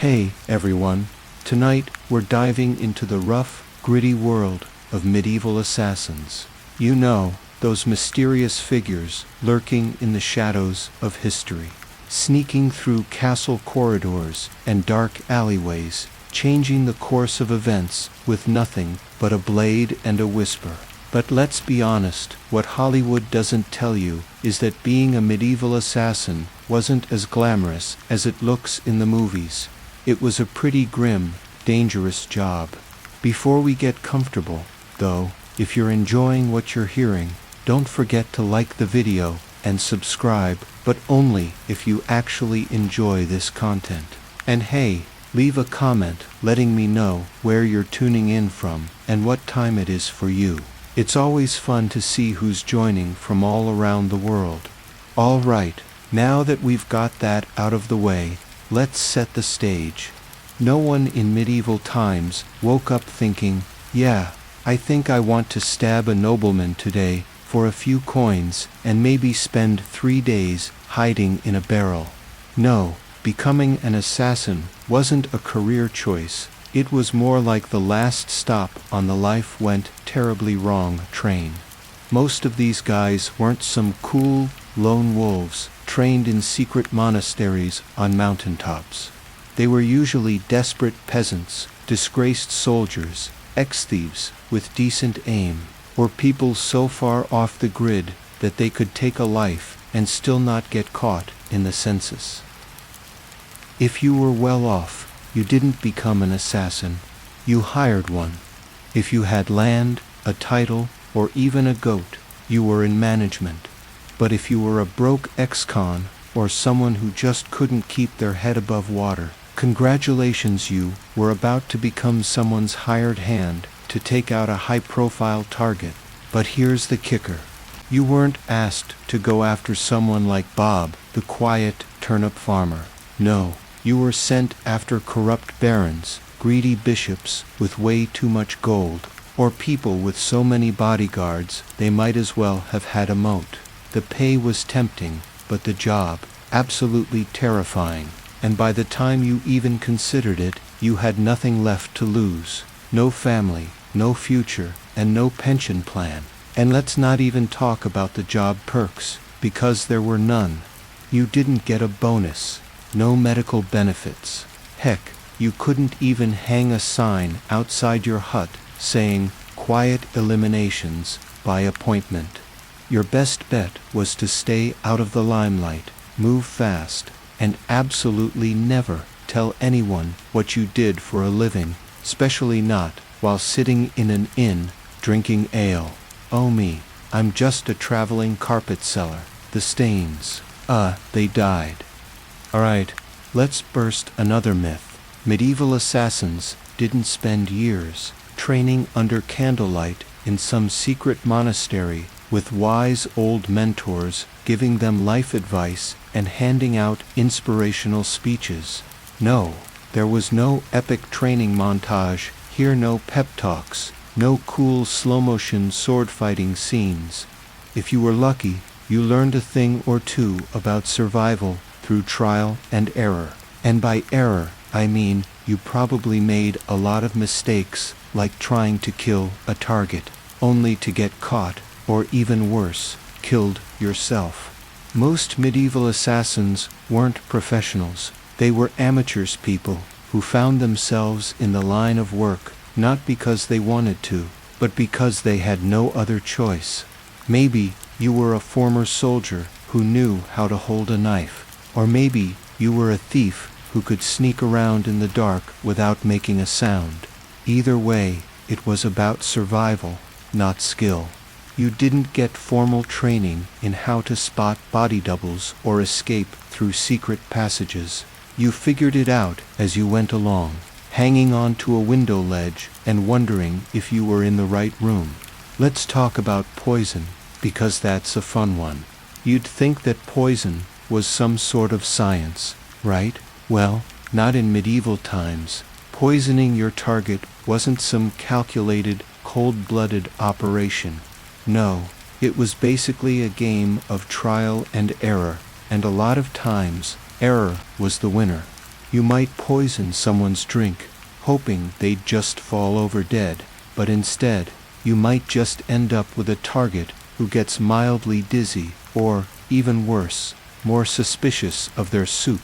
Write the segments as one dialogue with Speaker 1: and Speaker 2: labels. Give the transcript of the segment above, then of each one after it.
Speaker 1: Hey, everyone. Tonight, we're diving into the rough, gritty world of medieval assassins. You know, those mysterious figures lurking in the shadows of history, sneaking through castle corridors and dark alleyways, changing the course of events with nothing but a blade and a whisper. But let's be honest, what Hollywood doesn't tell you is that being a medieval assassin wasn't as glamorous as it looks in the movies. It was a pretty grim, dangerous job. Before we get comfortable, though, if you're enjoying what you're hearing, don't forget to like the video and subscribe, but only if you actually enjoy this content. And hey, leave a comment letting me know where you're tuning in from and what time it is for you. It's always fun to see who's joining from all around the world. All right, now that we've got that out of the way, let's set the stage. No one in medieval times woke up thinking, yeah, I think I want to stab a nobleman today for a few coins and maybe spend 3 days hiding in a barrel. No, becoming an assassin wasn't a career choice. It was more like the last stop on the life went terribly wrong train. Most of these guys weren't some cool, lone wolves trained in secret monasteries on mountaintops. They were usually desperate peasants, disgraced soldiers, ex-thieves with decent aim, or people so far off the grid that they could take a life and still not get caught in the census. If you were well off, you didn't become an assassin, you hired one. If you had land, a title, or even a goat, you were in management. But if you were a broke ex-con, or someone who just couldn't keep their head above water, congratulations, you were about to become someone's hired hand to take out a high-profile target. But here's the kicker. You weren't asked to go after someone like Bob, the quiet turnip farmer. No. You were sent after corrupt barons, greedy bishops with way too much gold, or people with so many bodyguards they might as well have had a moat. The pay was tempting, but the job, absolutely terrifying, and by the time you even considered it, you had nothing left to lose. No family, no future, and no pension plan. And let's not even talk about the job perks, because there were none. You didn't get a bonus. No medical benefits. Heck, you couldn't even hang a sign outside your hut saying, "Quiet eliminations by appointment." Your best bet was to stay out of the limelight, move fast, and absolutely never tell anyone what you did for a living, especially not while sitting in an inn drinking ale. Oh me, I'm just a traveling carpet seller. The stains. They died. Alright, let's burst another myth. Medieval assassins didn't spend years training under candlelight in some secret monastery with wise old mentors giving them life advice and handing out inspirational speeches. No, there was no epic training montage, here no pep talks, no cool slow-motion sword-fighting scenes. If you were lucky, you learned a thing or two about survival through trial and error. And by error, I mean you probably made a lot of mistakes, like trying to kill a target, only to get caught, or even worse, killed yourself. Most medieval assassins weren't professionals. They were amateurs, people who found themselves in the line of work, not because they wanted to, but because they had no other choice. Maybe you were a former soldier who knew how to hold a knife. Or maybe you were a thief who could sneak around in the dark without making a sound. Either way, it was about survival, not skill. You didn't get formal training in how to spot body doubles or escape through secret passages. You figured it out as you went along, hanging on to a window ledge and wondering if you were in the right room. Let's talk about poison, because that's a fun one. You'd think that poison was some sort of science, right? Well, not in medieval times. Poisoning your target wasn't some calculated, cold-blooded operation. No, it was basically a game of trial and error, and a lot of times, error was the winner. You might poison someone's drink, hoping they'd just fall over dead, but instead, you might just end up with a target who gets mildly dizzy, or, even worse, more suspicious of their soup.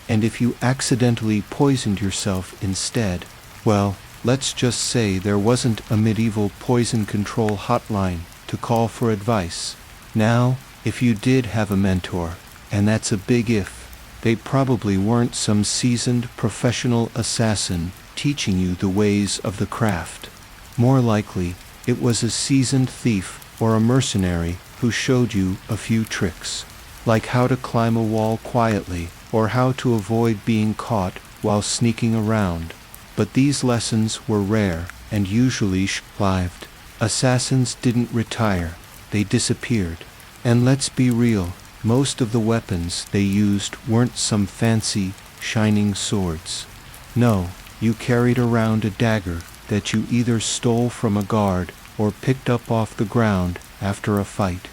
Speaker 1: And if you accidentally poisoned yourself instead, well, let's just say there wasn't a medieval poison control hotline to call for advice. Now, if you did have a mentor, and that's a big if, they probably weren't some seasoned professional assassin teaching you the ways of the craft. More likely, it was a seasoned thief or a mercenary who showed you a few tricks, like how to climb a wall quietly or how to avoid being caught while sneaking around. But these lessons were rare and usually short-lived. Assassins didn't retire, they disappeared. And let's be real, most of the weapons they used weren't some fancy, shining swords. No, you carried around a dagger that you either stole from a guard or picked up off the ground after a fight.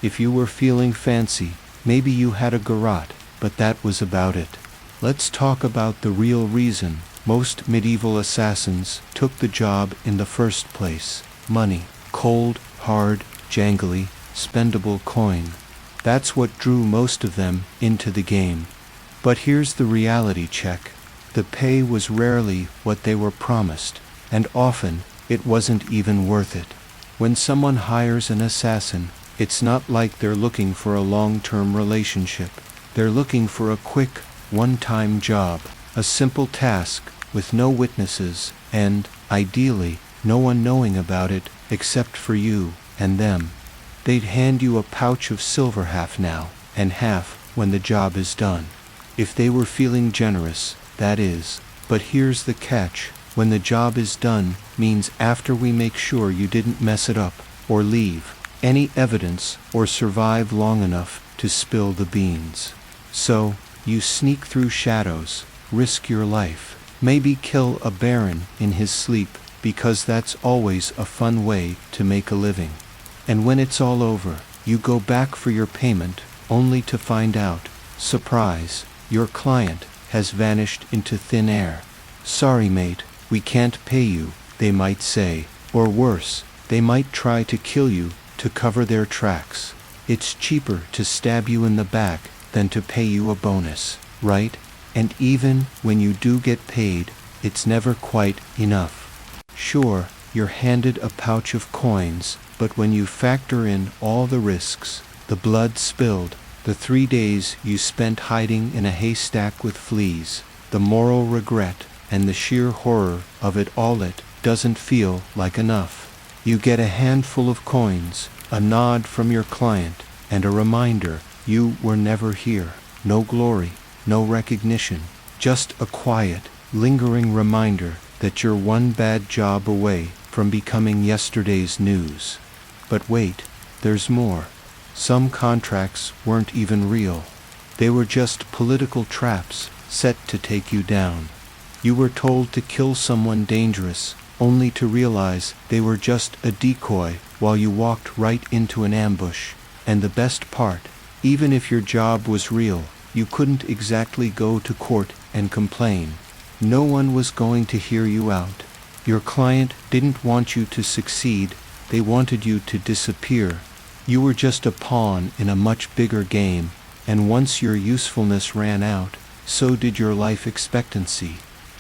Speaker 1: If you were feeling fancy, maybe you had a garrote, but that was about it. Let's talk about the real reason most medieval assassins took the job in the first place: money. Cold, hard, jangly, spendable coin. That's what drew most of them into the game. But here's the reality check. The pay was rarely what they were promised, and often it wasn't even worth it. When someone hires an assassin, it's not like they're looking for a long-term relationship. They're looking for a quick, one-time job, a simple task with no witnesses and, ideally, no one knowing about it except for you and them. They'd hand you a pouch of silver half now, and half when the job is done. If they were feeling generous, that is. But here's the catch: when the job is done means after we make sure you didn't mess it up, or leave any evidence, or survive long enough to spill the beans. So, you sneak through shadows, risk your life, maybe kill a baron in his sleep, because that's always a fun way to make a living. And when it's all over, you go back for your payment, only to find out, surprise, your client has vanished into thin air. Sorry mate, we can't pay you, they might say, or worse, they might try to kill you to cover their tracks. It's cheaper to stab you in the back than to pay you a bonus, right? And even when you do get paid, it's never quite enough. Sure, you're handed a pouch of coins, but when you factor in all the risks, the blood spilled, the 3 days you spent hiding in a haystack with fleas, the moral regret, and the sheer horror of it all, it doesn't feel like enough. You get a handful of coins, a nod from your client, and a reminder you were never here. No glory, no recognition, just a quiet, lingering reminder that you're one bad job away from becoming yesterday's news. But wait, there's more. Some contracts weren't even real. They were just political traps set to take you down. You were told to kill someone dangerous, only to realize they were just a decoy while you walked right into an ambush. And the best part, even if your job was real, you couldn't exactly go to court and complain. No one was going to hear you out. Your client didn't want you to succeed, they wanted you to disappear. You were just a pawn in a much bigger game, and once your usefulness ran out, so did your life expectancy.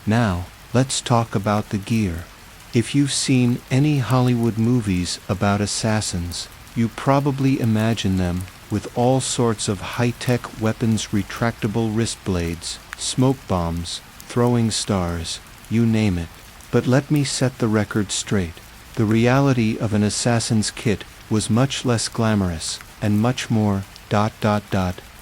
Speaker 1: Now, let's talk about the gear. If you've seen any Hollywood movies about assassins, you probably imagine them with all sorts of high-tech weapons, retractable wrist blades, smoke bombs, throwing stars, you name it. But let me set the record straight. The reality of an assassin's kit was much less glamorous and much more ...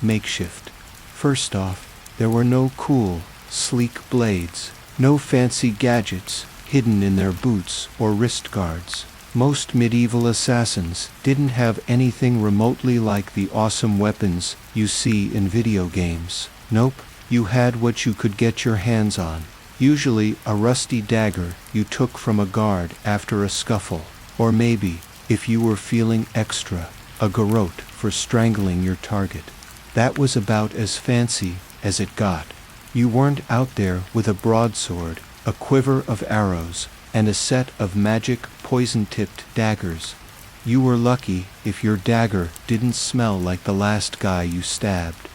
Speaker 1: makeshift. First off, there were no cool, sleek blades, no fancy gadgets hidden in their boots or wrist guards. Most medieval assassins didn't have anything remotely like the awesome weapons you see in video games. Nope, you had what you could get your hands on. Usually a rusty dagger you took from a guard after a scuffle. Or maybe, if you were feeling extra, a garrote for strangling your target. That was about as fancy as it got. You weren't out there with a broadsword, a quiver of arrows, and a set of magic poison-tipped daggers. You were lucky if your dagger didn't smell like the last guy you stabbed.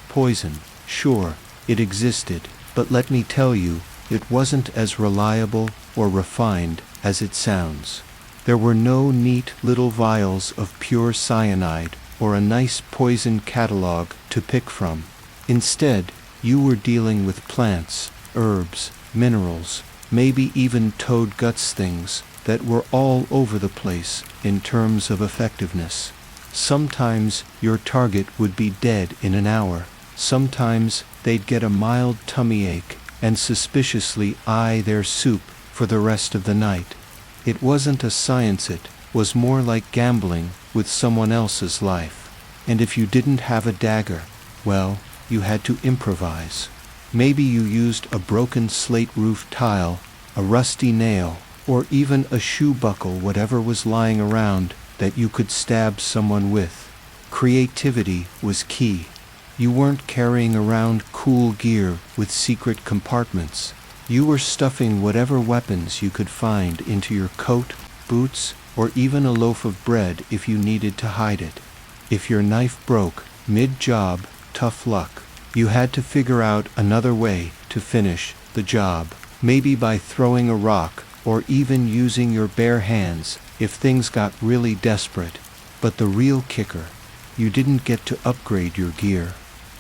Speaker 1: Poison, sure, it existed, but let me tell you, it wasn't as reliable or refined as it sounds. There were no neat little vials of pure cyanide or a nice poison catalog to pick from. Instead, you were dealing with plants, herbs, minerals, maybe even toad guts, things that were all over the place in terms of effectiveness. Sometimes your target would be dead in an hour. Sometimes they'd get a mild tummy ache and suspiciously eye their soup for the rest of the night. It wasn't a science, it was more like gambling with someone else's life. And if you didn't have a dagger, well, you had to improvise. Maybe you used a broken slate roof tile, a rusty nail, or even a shoe buckle, whatever was lying around that you could stab someone with. Creativity was key. You weren't carrying around cool gear with secret compartments. You were stuffing whatever weapons you could find into your coat, boots, or even a loaf of bread if you needed to hide it. If your knife broke mid-job, tough luck. You had to figure out another way to finish the job, maybe by throwing a rock or even using your bare hands if things got really desperate. But the real kicker, you didn't get to upgrade your gear.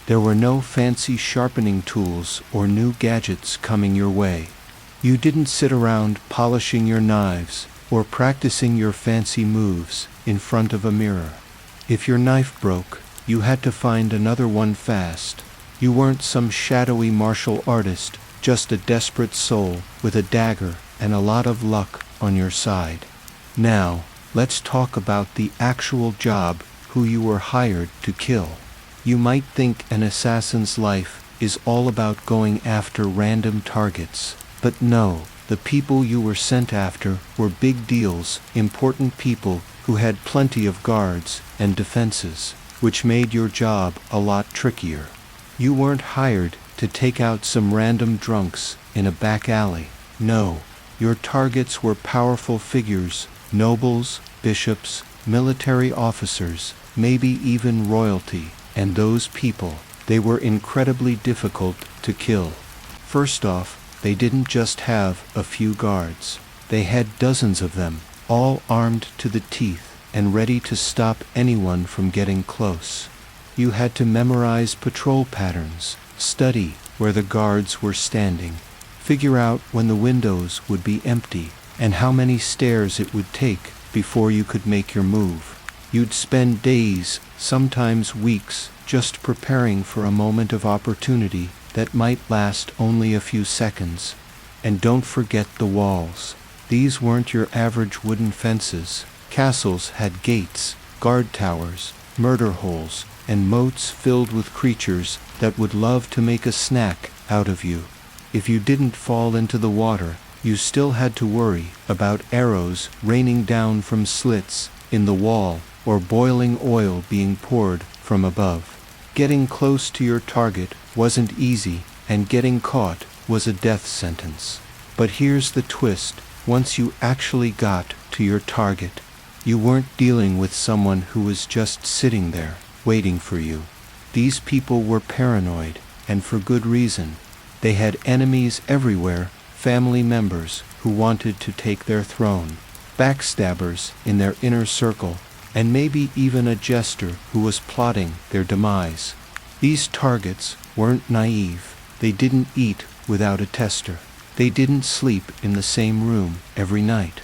Speaker 1: There were no fancy sharpening tools or new gadgets coming your way. You didn't sit around polishing your knives or practicing your fancy moves in front of a mirror. If your knife broke, you had to find another one fast. You weren't some shadowy martial artist, just a desperate soul with a dagger and a lot of luck on your side. Now, let's talk about the actual job, who you were hired to kill. You might think an assassin's life is all about going after random targets, but no, the people you were sent after were big deals, important people who had plenty of guards and defenses, which made your job a lot trickier. You weren't hired to take out some random drunks in a back alley. No, your targets were powerful figures, nobles, bishops, military officers, maybe even royalty. And those people, they were incredibly difficult to kill. First off, they didn't just have a few guards. They had dozens of them, all armed to the teeth and ready to stop anyone from getting close. You had to memorize patrol patterns, study where the guards were standing, figure out when the windows would be empty, and how many stairs it would take before you could make your move. You'd spend days, sometimes weeks, just preparing for a moment of opportunity that might last only a few seconds. And don't forget the walls. These weren't your average wooden fences. Castles had gates, guard towers, murder holes, and moats filled with creatures that would love to make a snack out of you. If you didn't fall into the water, you still had to worry about arrows raining down from slits in the wall or boiling oil being poured from above. Getting close to your target wasn't easy, and getting caught was a death sentence. But here's the twist: once you actually got to your target, you weren't dealing with someone who was just sitting there, waiting for you. These people were paranoid, and for good reason. They had enemies everywhere, family members who wanted to take their throne, backstabbers in their inner circle, and maybe even a jester who was plotting their demise. These targets weren't naive. They didn't eat without a tester. They didn't sleep in the same room every night.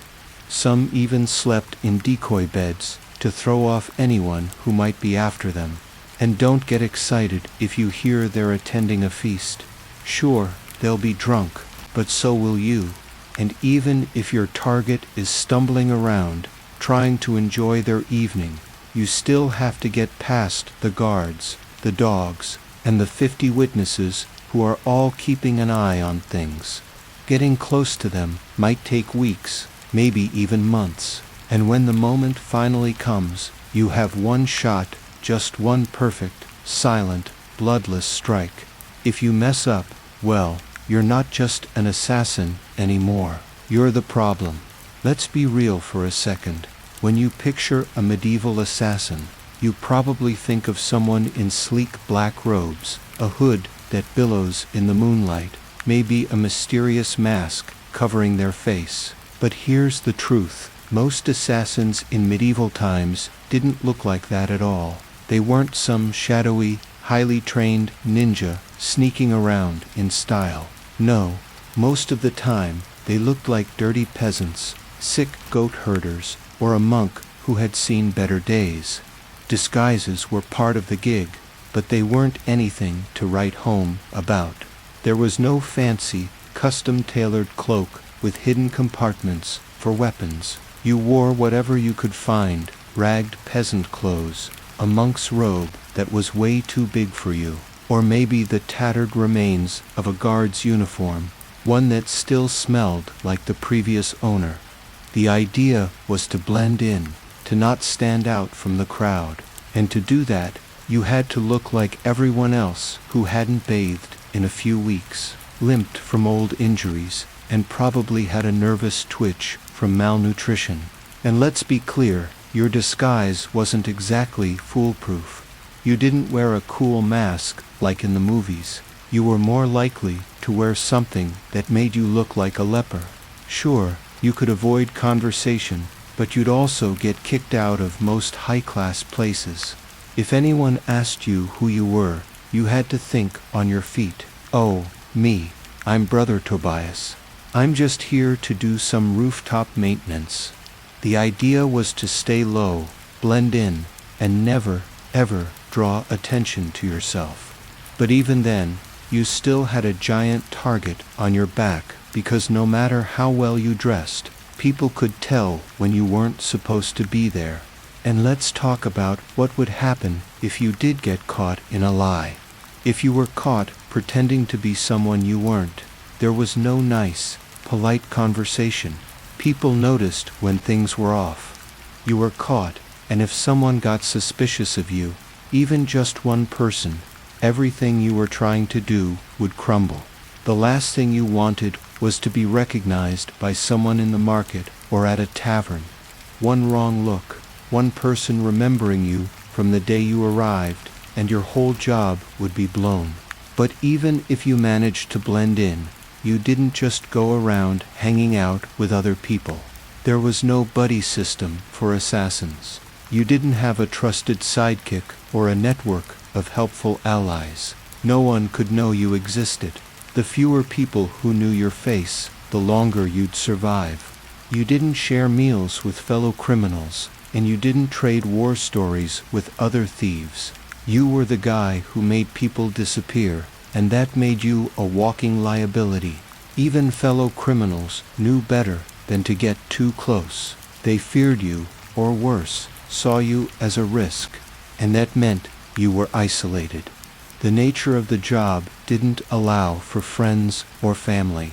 Speaker 1: Some even slept in decoy beds to throw off anyone who might be after them. And don't get excited if you hear they're attending a feast. Sure, they'll be drunk, but so will you. And even if your target is stumbling around, trying to enjoy their evening, you still have to get past the guards, the dogs, and the 50 witnesses who are all keeping an eye on things. Getting close to them might take weeks, maybe even months, and when the moment finally comes, you have one shot, just one perfect, silent, bloodless strike. If you mess up, well, you're not just an assassin anymore. You're the problem. Let's be real for a second. When you picture a medieval assassin, you probably think of someone in sleek black robes, a hood that billows in the moonlight, maybe a mysterious mask covering their face. But here's the truth. Most assassins in medieval times didn't look like that at all. They weren't some shadowy, highly trained ninja sneaking around in style. No, most of the time they looked like dirty peasants, sick goat herders, or a monk who had seen better days. Disguises were part of the gig, but they weren't anything to write home about. There was no fancy, custom-tailored cloak with hidden compartments for weapons. You wore whatever you could find, ragged peasant clothes, a monk's robe that was way too big for you, or maybe the tattered remains of a guard's uniform, one that still smelled like the previous owner. The idea was to blend in, to not stand out from the crowd, and to do that, you had to look like everyone else who hadn't bathed in a few weeks, limped from old injuries, and probably had a nervous twitch from malnutrition. And let's be clear, your disguise wasn't exactly foolproof. You didn't wear a cool mask like in the movies. You were more likely to wear something that made you look like a leper. Sure, you could avoid conversation, but you'd also get kicked out of most high-class places. If anyone asked you who you were, you had to think on your feet. Oh, me, I'm Brother Tobias. I'm just here to do some rooftop maintenance. The idea was to stay low, blend in, and never, ever draw attention to yourself. But even then, you still had a giant target on your back, because no matter how well you dressed, people could tell when you weren't supposed to be there. And let's talk about what would happen if you did get caught in a lie. If you were caught pretending to be someone you weren't, there was no nice, polite conversation. People noticed when things were off. You were caught, and if someone got suspicious of you, even just one person, everything you were trying to do would crumble. The last thing you wanted was to be recognized by someone in the market or at a tavern. One wrong look, one person remembering you from the day you arrived, and your whole job would be blown. But even if you managed to blend in, you didn't just go around hanging out with other people. There was no buddy system for assassins. You didn't have a trusted sidekick or a network of helpful allies. No one could know you existed. The fewer people who knew your face, the longer you'd survive. You didn't share meals with fellow criminals, and you didn't trade war stories with other thieves. You were the guy who made people disappear, and that made you a walking liability. Even fellow criminals knew better than to get too close. They feared you, or worse, saw you as a risk, and that meant you were isolated. The nature of the job didn't allow for friends or family.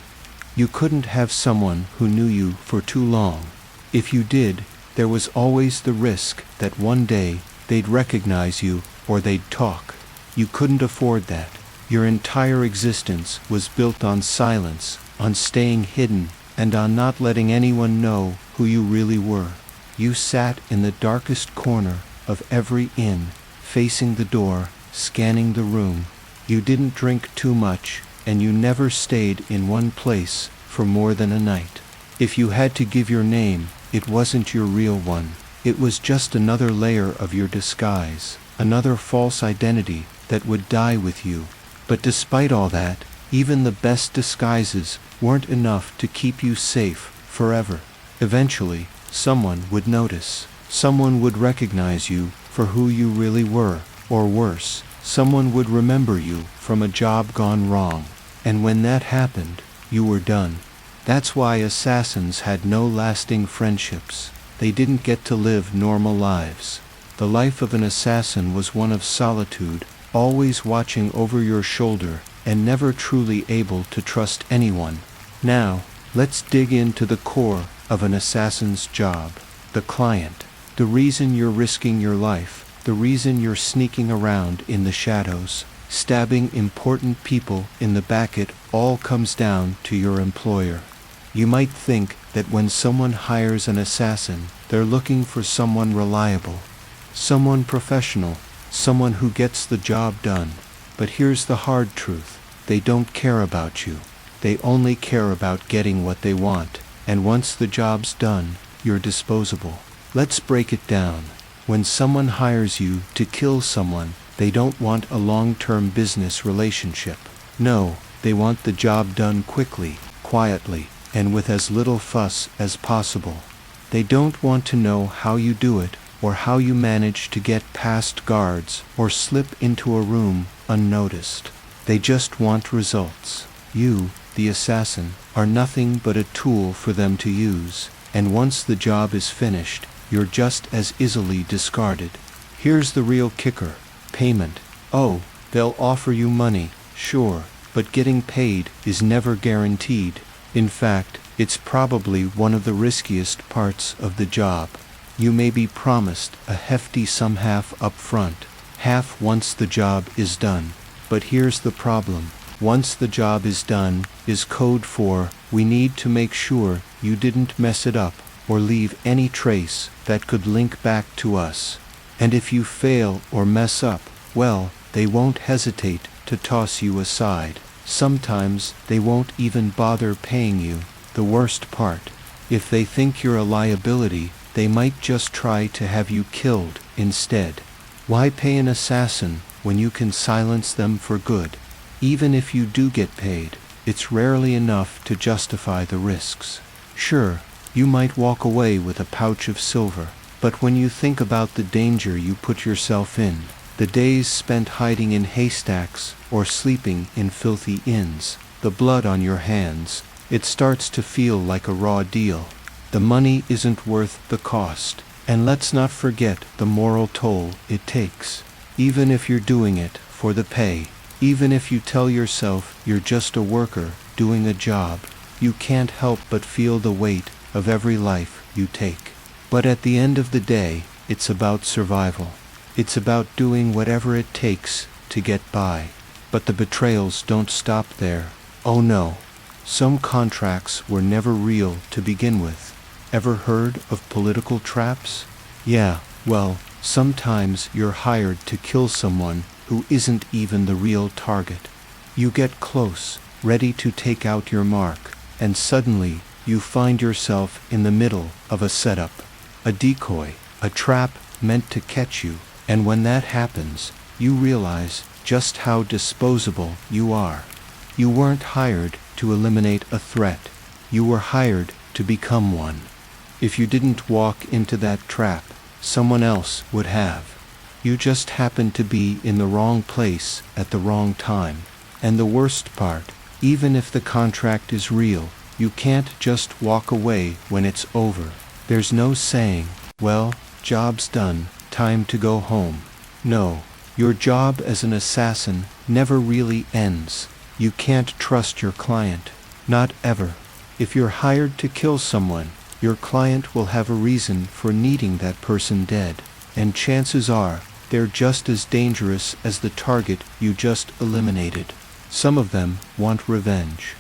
Speaker 1: You couldn't have someone who knew you for too long. If you did, there was always the risk that one day they'd recognize you or they'd talk. You couldn't afford that. Your entire existence was built on silence, on staying hidden, and on not letting anyone know who you really were. You sat in the darkest corner of every inn, facing the door, scanning the room. You didn't drink too much, and you never stayed in one place for more than a night. If you had to give your name, it wasn't your real one. It was just another layer of your disguise, another false identity that would die with you. But despite all that, even the best disguises weren't enough to keep you safe forever. Eventually, someone would notice. Someone would recognize you for who you really were, or worse, someone would remember you from a job gone wrong. And when that happened, you were done. That's why assassins had no lasting friendships. They didn't get to live normal lives. The life of an assassin was one of solitude, always watching over your shoulder and never truly able to trust anyone. Now, let's dig into the core of an assassin's job, the client. The reason you're risking your life, the reason you're sneaking around in the shadows. stabbing important people in the back. It all comes down to your employer. You might think that when someone hires an assassin, they're looking for someone reliable, someone professional, someone who gets the job done. But here's the hard truth. They don't care about you. They only care about getting what they want, and once the job's done, you're disposable. Let's break it down. When someone hires you to kill someone, they don't want a long-term business relationship. No, they want the job done quickly, quietly, and with as little fuss as possible. They don't want to know how you do it, or how you manage to get past guards, or slip into a room unnoticed. They just want results. You, the assassin, are nothing but a tool for them to use, and once the job is finished, you're just as easily discarded. Here's the real kicker: payment. Oh, they'll offer you money, sure, but getting paid is never guaranteed. In fact, it's probably one of the riskiest parts of the job. You may be promised a hefty sum, half up front, half once the job is done. But here's the problem. Once the job is done is code for, we need to make sure you didn't mess it up or leave any trace that could link back to us. And if you fail or mess up, well, they won't hesitate to toss you aside. Sometimes they won't even bother paying you. The worst part, if they think you're a liability, they might just try to have you killed instead. Why pay an assassin when you can silence them for good? Even if you do get paid, it's rarely enough to justify the risks. Sure, you might walk away with a pouch of silver, but when you think about the danger you put yourself in, the days spent hiding in haystacks or sleeping in filthy inns, the blood on your hands, it starts to feel like a raw deal. The money isn't worth the cost, and let's not forget the moral toll it takes. Even if you're doing it for the pay, even if you tell yourself you're just a worker doing a job, you can't help but feel the weight of every life you take. But at the end of the day, it's about survival. It's about doing whatever it takes to get by. But the betrayals don't stop there. Oh no. Some contracts were never real to begin with. Ever heard of political traps? Yeah, well, sometimes you're hired to kill someone who isn't even the real target. You get close, ready to take out your mark, and suddenly you find yourself in the middle of a setup, a decoy, a trap meant to catch you, and when that happens, you realize just how disposable you are. You weren't hired to eliminate a threat. You were hired to become one. If you didn't walk into that trap, someone else would have. You just happened to be in the wrong place at the wrong time. And the worst part, even if the contract is real, you can't just walk away when it's over. There's no saying, well, job's done, time to go home. No, your job as an assassin never really ends. You can't trust your client. Not ever. If you're hired to kill someone, your client will have a reason for needing that person dead. And chances are, they're just as dangerous as the target you just eliminated. Some of them want revenge.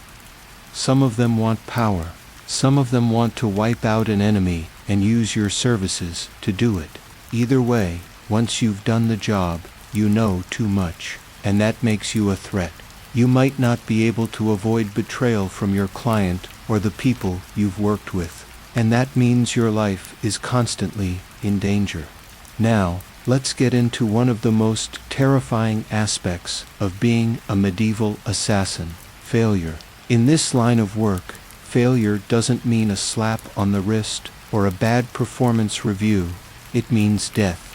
Speaker 1: Some of them want power. Some of them want to wipe out an enemy and use your services to do it. Either way, once you've done the job, you know too much, and that makes you a threat. You might not be able to avoid betrayal from your client or the people you've worked with, and that means your life is constantly in danger. Now, let's get into one of the most terrifying aspects of being a medieval assassin: failure. In this line of work, failure doesn't mean a slap on the wrist or a bad performance review. It means death.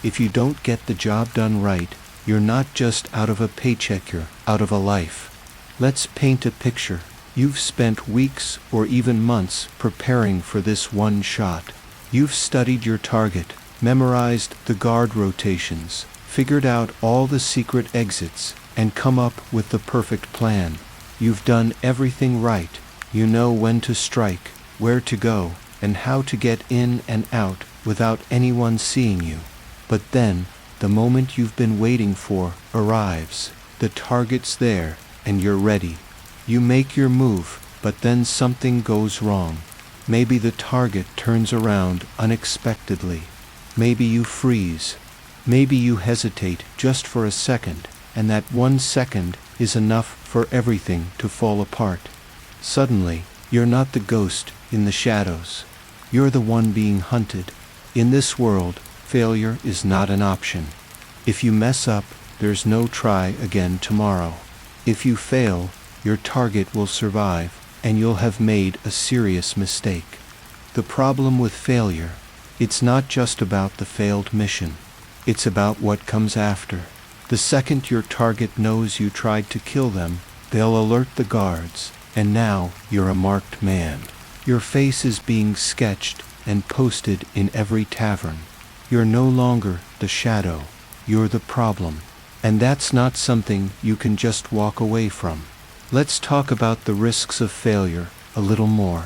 Speaker 1: If you don't get the job done right, you're not just out of a paycheck, you're out of a life. Let's paint a picture. You've spent weeks or even months preparing for this one shot. You've studied your target, memorized the guard rotations, figured out all the secret exits, and come up with the perfect plan. You've done everything right. You know when to strike, where to go, and how to get in and out without anyone seeing you. But then, the moment you've been waiting for arrives. The target's there, and you're ready. You make your move, but then something goes wrong. Maybe the target turns around unexpectedly. Maybe you freeze. Maybe you hesitate just for a second, and that 1 second is enough for everything to fall apart. Suddenly, you're not the ghost in the shadows. You're the one being hunted. In this world, failure is not an option. If you mess up, there's no try again tomorrow. If you fail, your target will survive, and you'll have made a serious mistake. The problem with failure, it's not just about the failed mission. It's about what comes after. The second your target knows you tried to kill them, they'll alert the guards, and now you're a marked man. Your face is being sketched and posted in every tavern. You're no longer the shadow, you're the problem. And that's not something you can just walk away from. Let's talk about the risks of failure a little more.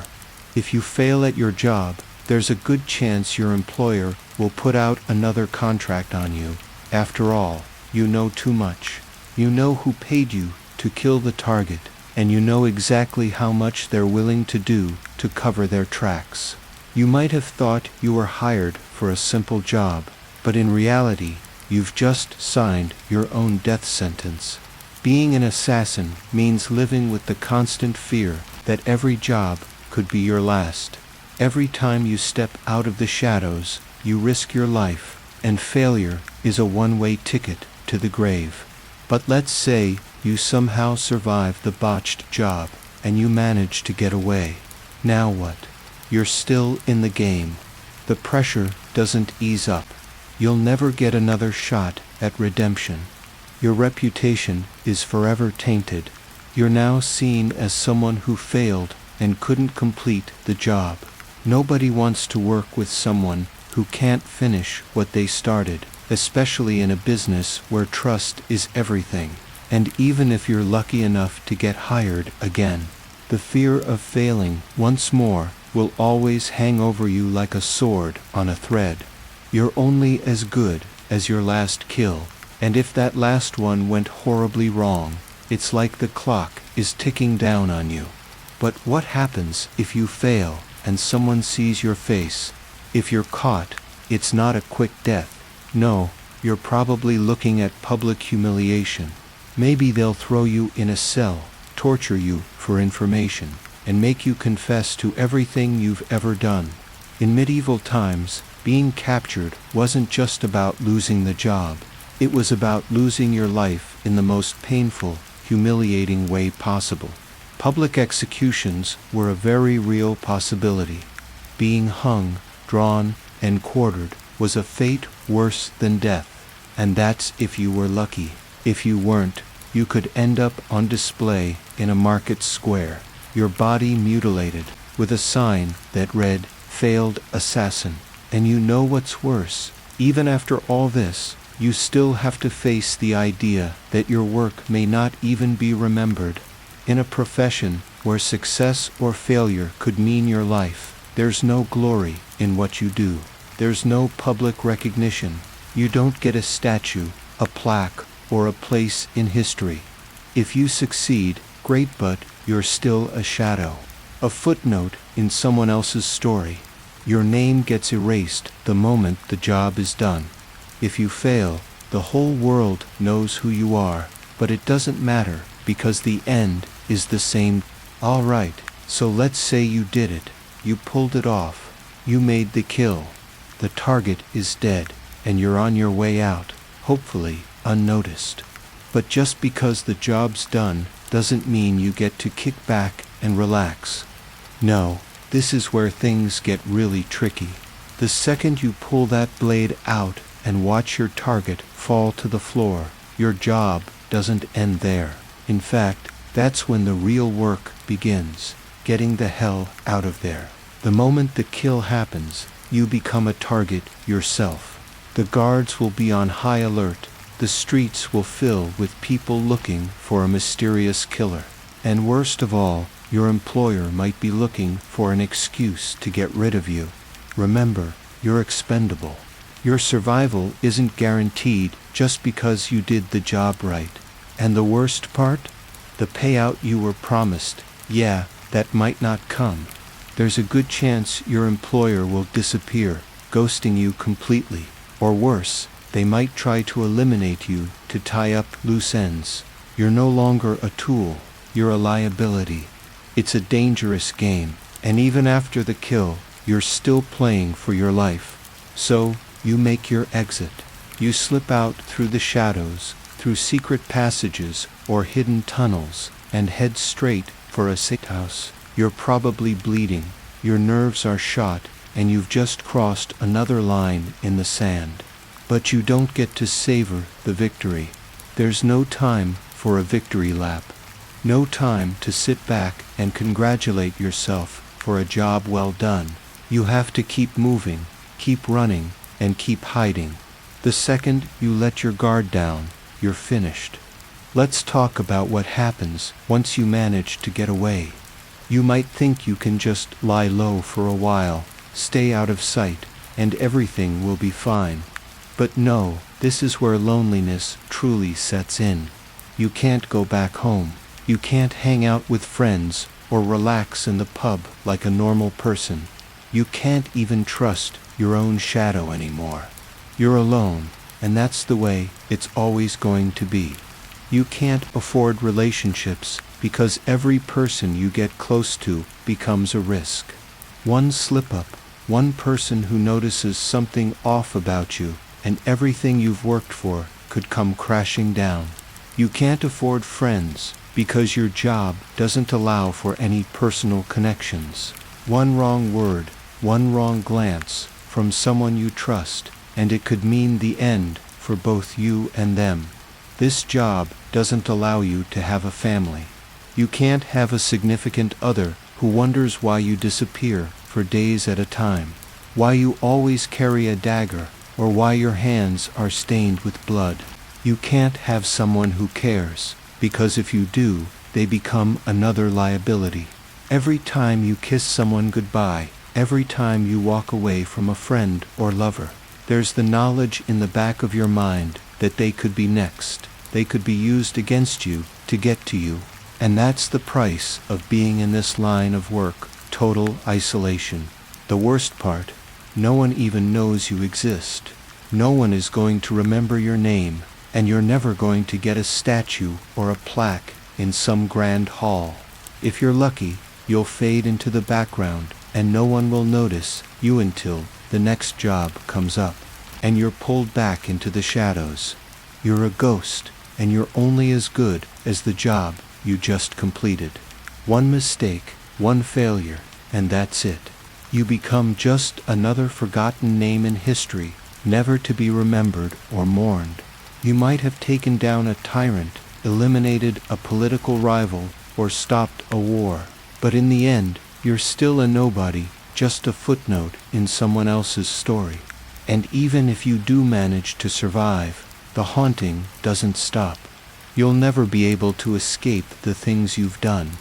Speaker 1: If you fail at your job, there's a good chance your employer will put out another contract on you. After all, you know too much. You know who paid you to kill the target, and you know exactly how much they're willing to do to cover their tracks. You might have thought you were hired for a simple job, but in reality, you've just signed your own death sentence. Being an assassin means living with the constant fear that every job could be your last. Every time you step out of the shadows, you risk your life, and failure is a one-way ticket to the grave. But let's say you somehow survive the botched job, and you manage to get away. Now what? You're still in the game. The pressure doesn't ease up. You'll never get another shot at redemption. Your reputation is forever tainted. You're now seen as someone who failed and couldn't complete the job. Nobody wants to work with someone who can't finish what they started, especially in a business where trust is everything. And even if you're lucky enough to get hired again, the fear of failing once more will always hang over you like a sword on a thread. You're only as good as your last kill, and if that last one went horribly wrong, it's like the clock is ticking down on you. But what happens if you fail and someone sees your face? If you're caught, it's not a quick death. No, you're probably looking at public humiliation. Maybe they'll throw you in a cell, torture you for information, and make you confess to everything you've ever done. In medieval times, being captured wasn't just about losing the job. It was about losing your life in the most painful, humiliating way possible. Public executions were a very real possibility. Being hung, drawn, and quartered was a fate worse than death. And that's if you were lucky. If you weren't, you could end up on display in a market square, your body mutilated, with a sign that read, "Failed Assassin." And you know what's worse? Even after all this, you still have to face the idea that your work may not even be remembered. In a profession where success or failure could mean your life, there's no glory in what you do. There's no public recognition. You don't get a statue, a plaque, or a place in history. If you succeed, great, but you're still a shadow, a footnote in someone else's story. Your name gets erased the moment the job is done. If you fail, the whole world knows who you are, but it doesn't matter because the end is the same. All right, so let's say you did it. You pulled it off. You made the kill. The target is dead, and you're on your way out, hopefully unnoticed. But just because the job's done doesn't mean you get to kick back and relax. No, this is where things get really tricky. The second you pull that blade out and watch your target fall to the floor, your job doesn't end there. In fact, that's when the real work begins, getting the hell out of there. The moment the kill happens, you become a target yourself. The guards will be on high alert. The streets will fill with people looking for a mysterious killer. And worst of all, your employer might be looking for an excuse to get rid of you. Remember, you're expendable. Your survival isn't guaranteed just because you did the job right. And the worst part? The payout you were promised, yeah, that might not come. There's a good chance your employer will disappear, ghosting you completely. Or worse, they might try to eliminate you to tie up loose ends. You're no longer a tool, you're a liability. It's a dangerous game, and even after the kill, you're still playing for your life. So, you make your exit. You slip out through the shadows, through secret passages or hidden tunnels, and head straight for a safe house. You're probably bleeding, your nerves are shot, and you've just crossed another line in the sand. But you don't get to savor the victory. There's no time for a victory lap. No time to sit back and congratulate yourself for a job well done. You have to keep moving, keep running, and keep hiding. The second you let your guard down, you're finished. Let's talk about what happens once you manage to get away. You might think you can just lie low for a while, stay out of sight, and everything will be fine. But no, this is where loneliness truly sets in. You can't go back home. You can't hang out with friends or relax in the pub like a normal person. You can't even trust your own shadow anymore. You're alone, and that's the way it's always going to be. You can't afford relationships because every person you get close to becomes a risk. One slip-up, one person who notices something off about you, and everything you've worked for could come crashing down. You can't afford friends because your job doesn't allow for any personal connections. One wrong word, one wrong glance from someone you trust, and it could mean the end for both you and them. This job doesn't allow you to have a family. You can't have a significant other who wonders why you disappear for days at a time, why you always carry a dagger, or why your hands are stained with blood. You can't have someone who cares, because if you do, they become another liability. Every time you kiss someone goodbye, every time you walk away from a friend or lover, there's the knowledge in the back of your mind that they could be next. They could be used against you to get to you. And that's the price of being in this line of work, total isolation. The worst part, no one even knows you exist. No one is going to remember your name, and you're never going to get a statue or a plaque in some grand hall. If you're lucky, you'll fade into the background, and no one will notice you until the next job comes up, and you're pulled back into the shadows. You're a ghost, and you're only as good as the job you just completed. One mistake, one failure, and that's it. You become just another forgotten name in history, never to be remembered or mourned. You might have taken down a tyrant, eliminated a political rival, or stopped a war, but in the end, you're still a nobody, just a footnote in someone else's story. And even if you do manage to survive, the haunting doesn't stop. You'll never be able to escape the things you've done.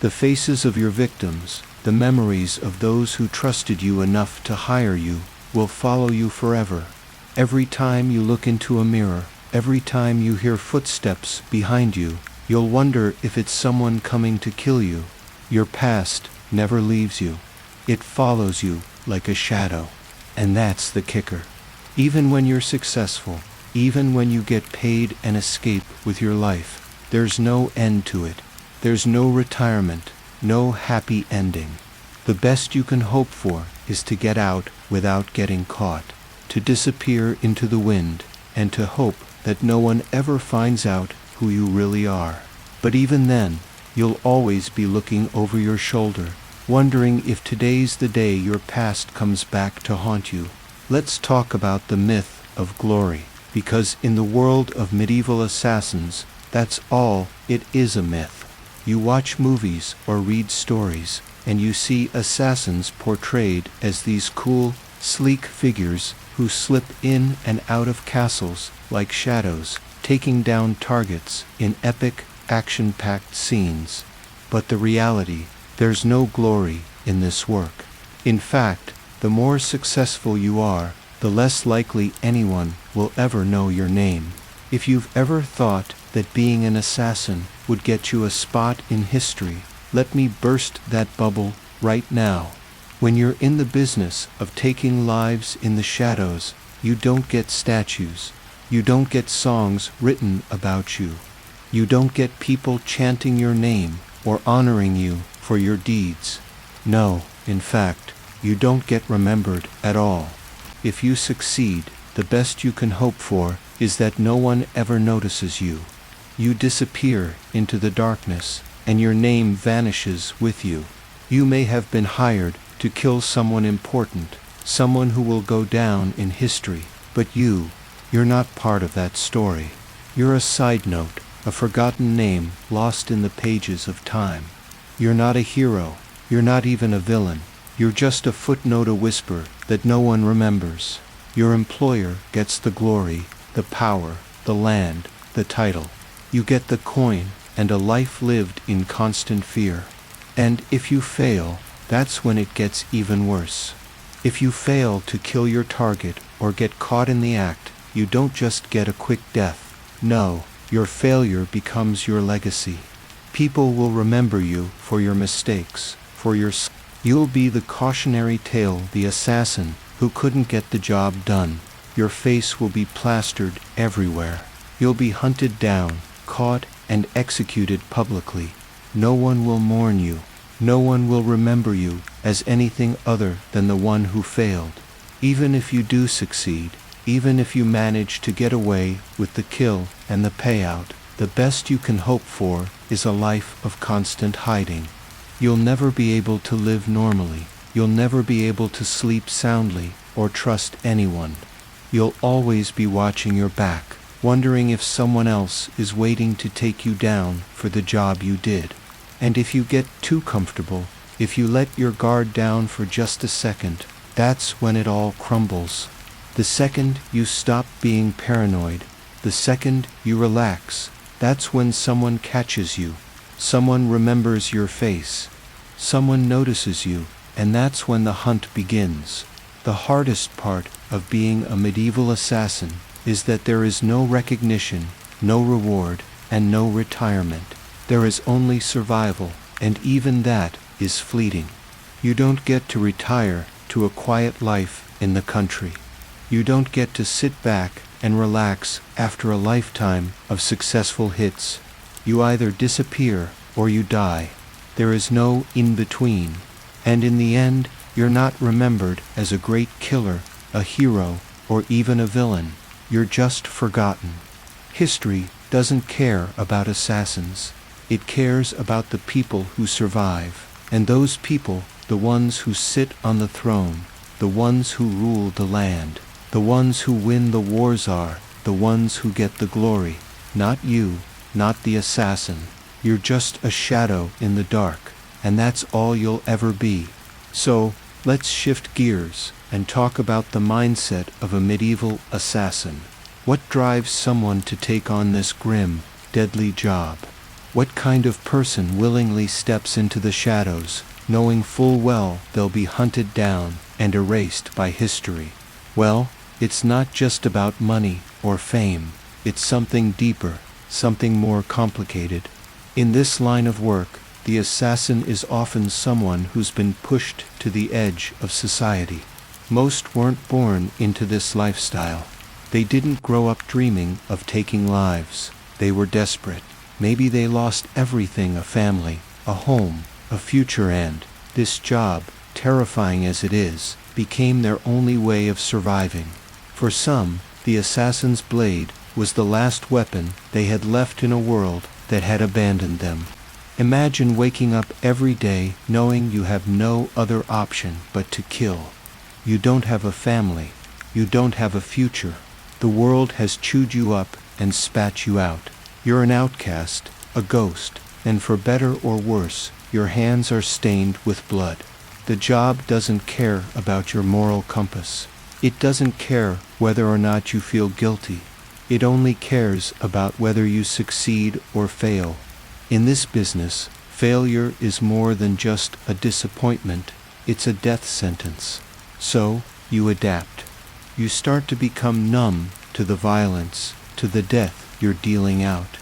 Speaker 1: The faces of your victims, the memories of those who trusted you enough to hire you, will follow you forever. Every time you look into a mirror, every time you hear footsteps behind you, you'll wonder if it's someone coming to kill you. Your past never leaves you. It follows you like a shadow. And that's the kicker. Even when you're successful, even when you get paid and escape with your life, there's no end to it. There's no retirement, no happy ending. The best you can hope for is to get out without getting caught, to disappear into the wind, and to hope that no one ever finds out who you really are. But even then, you'll always be looking over your shoulder, wondering if today's the day your past comes back to haunt you. Let's talk about the myth of glory, because in the world of medieval assassins, that's all it is, a myth. You watch movies or read stories, and you see assassins portrayed as these cool, sleek figures who slip in and out of castles like shadows, taking down targets in epic, action-packed scenes. But the reality, there's no glory in this work. In fact, the more successful you are, the less likely anyone will ever know your name. If you've ever thought that being an assassin would get you a spot in history. Let me burst that bubble right now. When you're in the business of taking lives in the shadows, you don't get statues. You don't get songs written about you. You don't get people chanting your name or honoring you for your deeds. No, in fact, you don't get remembered at all. If you succeed, the best you can hope for is that no one ever notices you. You disappear into the darkness, and your name vanishes with you. You may have been hired to kill someone important, someone who will go down in history, but you're not part of that story. You're a side note, a forgotten name lost in the pages of time. You're not a hero, you're not even a villain. You're just a footnote, a whisper that no one remembers. Your employer gets the glory, the power, the land, the title. You get the coin and a life lived in constant fear. And if you fail, that's when it gets even worse. If you fail to kill your target or get caught in the act, you don't just get a quick death. No, your failure becomes your legacy. People will remember you for your mistakes, for your You'll be the cautionary tale, the assassin who couldn't get the job done. Your face will be plastered everywhere. You'll be hunted down, caught, and executed publicly. No one will mourn you. No one will remember you as anything other than the one who failed. Even if you do succeed, even if you manage to get away with the kill and the payout, the best you can hope for is a life of constant hiding. You'll never be able to live normally. You'll never be able to sleep soundly or trust anyone. You'll always be watching your back, wondering if someone else is waiting to take you down for the job you did. And if you get too comfortable, if you let your guard down for just a second, that's when it all crumbles. The second you stop being paranoid, the second you relax, that's when someone catches you. Someone remembers your face. Someone notices you, and that's when the hunt begins. The hardest part of being a medieval assassin is that there is no recognition, no reward, and no retirement. There is only survival, and even that is fleeting. You don't get to retire to a quiet life in the country. You don't get to sit back and relax after a lifetime of successful hits. You either disappear or you die. There is no in-between. And in the end, you're not remembered as a great killer, a hero, or even a villain. You're just forgotten. History doesn't care about assassins. It cares about the people who survive. And those people, the ones who sit on the throne, the ones who rule the land, the ones who win the wars are the ones who get the glory. Not you, not the assassin. You're just a shadow in the dark, and that's all you'll ever be. So, let's shift gears and talk about the mindset of a medieval assassin. What drives someone to take on this grim, deadly job? What kind of person willingly steps into the shadows, knowing full well they'll be hunted down and erased by history? Well, it's not just about money or fame. It's something deeper, something more complicated. In this line of work, the assassin is often someone who's been pushed to the edge of society. Most weren't born into this lifestyle. They didn't grow up dreaming of taking lives. They were desperate. Maybe they lost everything, a family, a home, a future, and this job, terrifying as it is, became their only way of surviving. For some, the assassin's blade was the last weapon they had left in a world that had abandoned them. Imagine waking up every day knowing you have no other option but to kill. You don't have a family. You don't have a future. The world has chewed you up and spat you out. You're an outcast, a ghost, and for better or worse, your hands are stained with blood. The job doesn't care about your moral compass. It doesn't care whether or not you feel guilty. It only cares about whether you succeed or fail. In this business, failure is more than just a disappointment. It's a death sentence. So, you adapt. You start to become numb to the violence, to the death you're dealing out.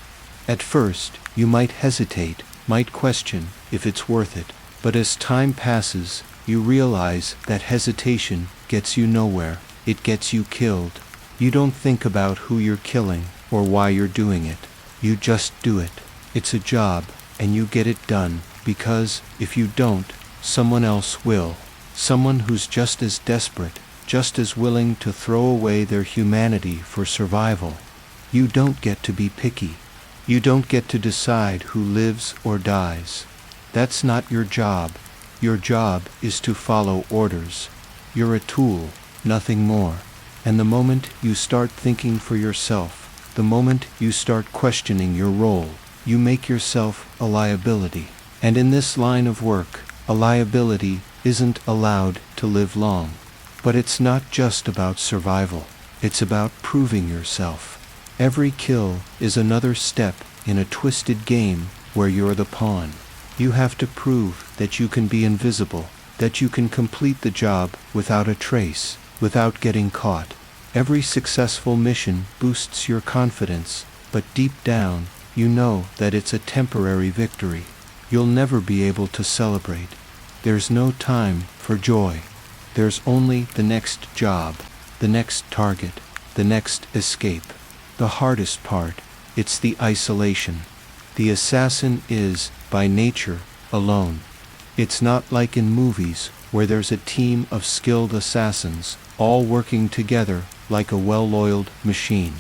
Speaker 1: At first, you might hesitate, might question if it's worth it, but as time passes, you realize that hesitation gets you nowhere. It gets you killed. You don't think about who you're killing or why you're doing it. You just do it. It's a job, and you get it done, because if you don't, someone else will. Someone who's just as desperate, just as willing to throw away their humanity for survival. You don't get to be picky. You don't get to decide who lives or dies. That's not your job. Your job is to follow orders. You're a tool, nothing more. And the moment you start thinking for yourself, the moment you start questioning your role, you make yourself a liability. And in this line of work, a liability isn't allowed to live long. But it's not just about survival. It's about proving yourself. Every kill is another step in a twisted game where you're the pawn. You have to prove that you can be invisible, that you can complete the job without a trace, without getting caught. Every successful mission boosts your confidence, but deep down, you know that it's a temporary victory. You'll never be able to celebrate. There's no time for joy. There's only the next job, the next target, the next escape. The hardest part, it's the isolation. The assassin is, by nature, alone. It's not like in movies, where there's a team of skilled assassins, all working together like a well-oiled machine.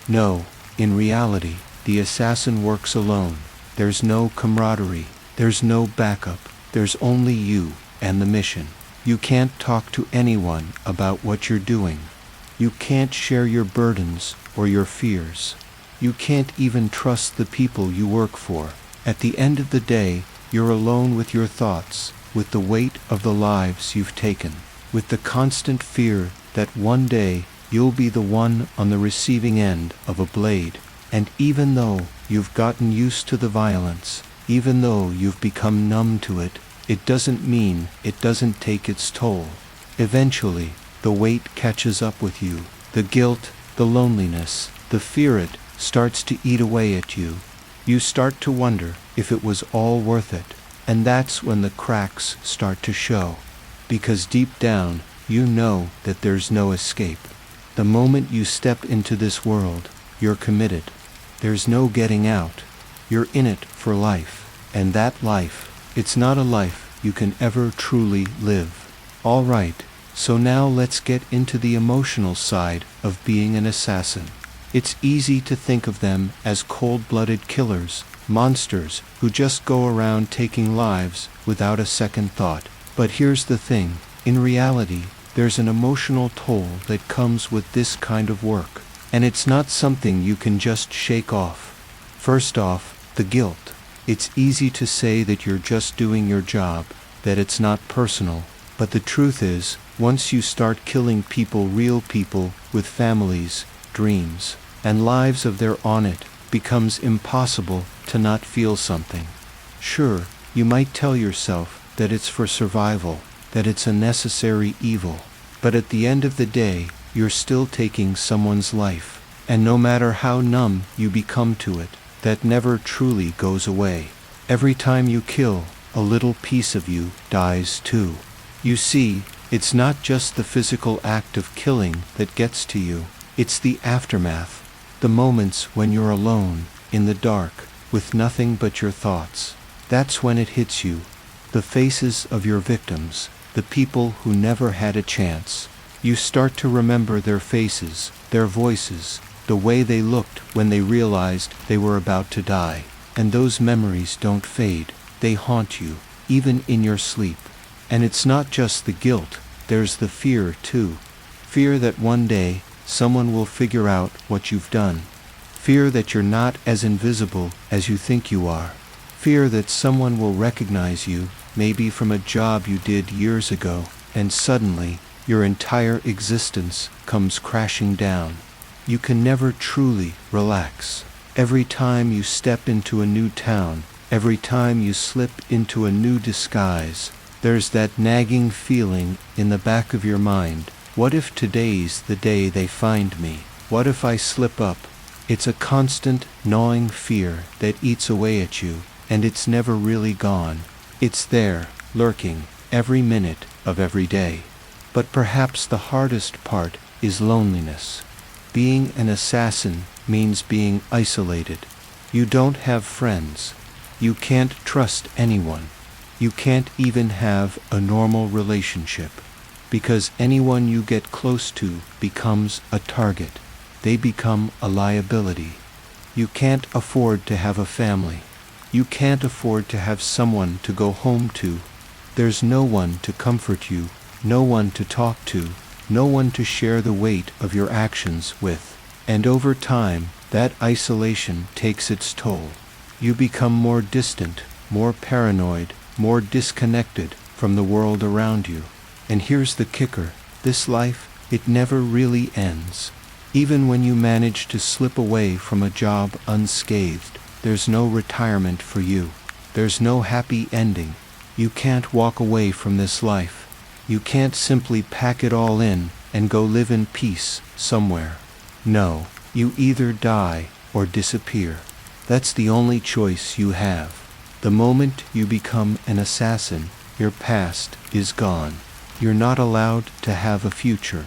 Speaker 1: No, in reality, the assassin works alone. There's no camaraderie. There's no backup. There's only you and the mission. You can't talk to anyone about what you're doing. You can't share your burdens or your fears. You can't even trust the people you work for. At the end of the day, you're alone with your thoughts, with the weight of the lives you've taken, with the constant fear that one day you'll be the one on the receiving end of a blade. And even though you've gotten used to the violence, even though you've become numb to it, it doesn't mean it doesn't take its toll. Eventually, the weight catches up with you. The guilt, the loneliness, the fear it starts to eat away at you. You start to wonder if it was all worth it. And that's when the cracks start to show. Because deep down, you know that there's no escape. The moment you step into this world, you're committed. There's no getting out. You're in it for life. And that life, it's not a life you can ever truly live. All right, so now let's get into the emotional side of being an assassin. It's easy to think of them as cold-blooded killers, monsters who just go around taking lives without a second thought. But here's the thing, in reality, there's an emotional toll that comes with this kind of work. And it's not something you can just shake off. First off, the guilt. It's easy to say that you're just doing your job, that it's not personal. But the truth is, once you start killing people, real people, with families, dreams, and lives of their own, it becomes impossible to not feel something. Sure, you might tell yourself that it's for survival, that it's a necessary evil. But at the end of the day, you're still taking someone's life. And no matter how numb you become to it, that never truly goes away. Every time you kill, a little piece of you dies too. You see, it's not just the physical act of killing that gets to you. It's the aftermath. The moments when you're alone, in the dark, with nothing but your thoughts. That's when it hits you. The faces of your victims, the people who never had a chance. You start to remember their faces, their voices, the way they looked when they realized they were about to die. And those memories don't fade. They haunt you, even in your sleep. And it's not just the guilt, there's the fear too. Fear that one day, someone will figure out what you've done. Fear that you're not as invisible as you think you are. Fear that someone will recognize you, maybe from a job you did years ago, and suddenly, your entire existence comes crashing down. You can never truly relax. Every time you step into a new town, every time you slip into a new disguise, there's that nagging feeling in the back of your mind. What if today's the day they find me? What if I slip up? It's a constant, gnawing fear that eats away at you, and it's never really gone. It's there, lurking, every minute of every day. But perhaps the hardest part is loneliness. Being an assassin means being isolated. You don't have friends. You can't trust anyone. You can't even have a normal relationship, because anyone you get close to becomes a target. They become a liability. You can't afford to have a family. You can't afford to have someone to go home to. There's no one to comfort you, no one to talk to, no one to share the weight of your actions with. And over time, that isolation takes its toll. You become more distant, more paranoid, more disconnected from the world around you. And here's the kicker: this life, it never really ends. Even when you manage to slip away from a job unscathed, there's no retirement for you. There's no happy ending. You can't walk away from this life. You can't simply pack it all in and go live in peace somewhere. No, you either die or disappear. That's the only choice you have. The moment you become an assassin, your past is gone. You're not allowed to have a future.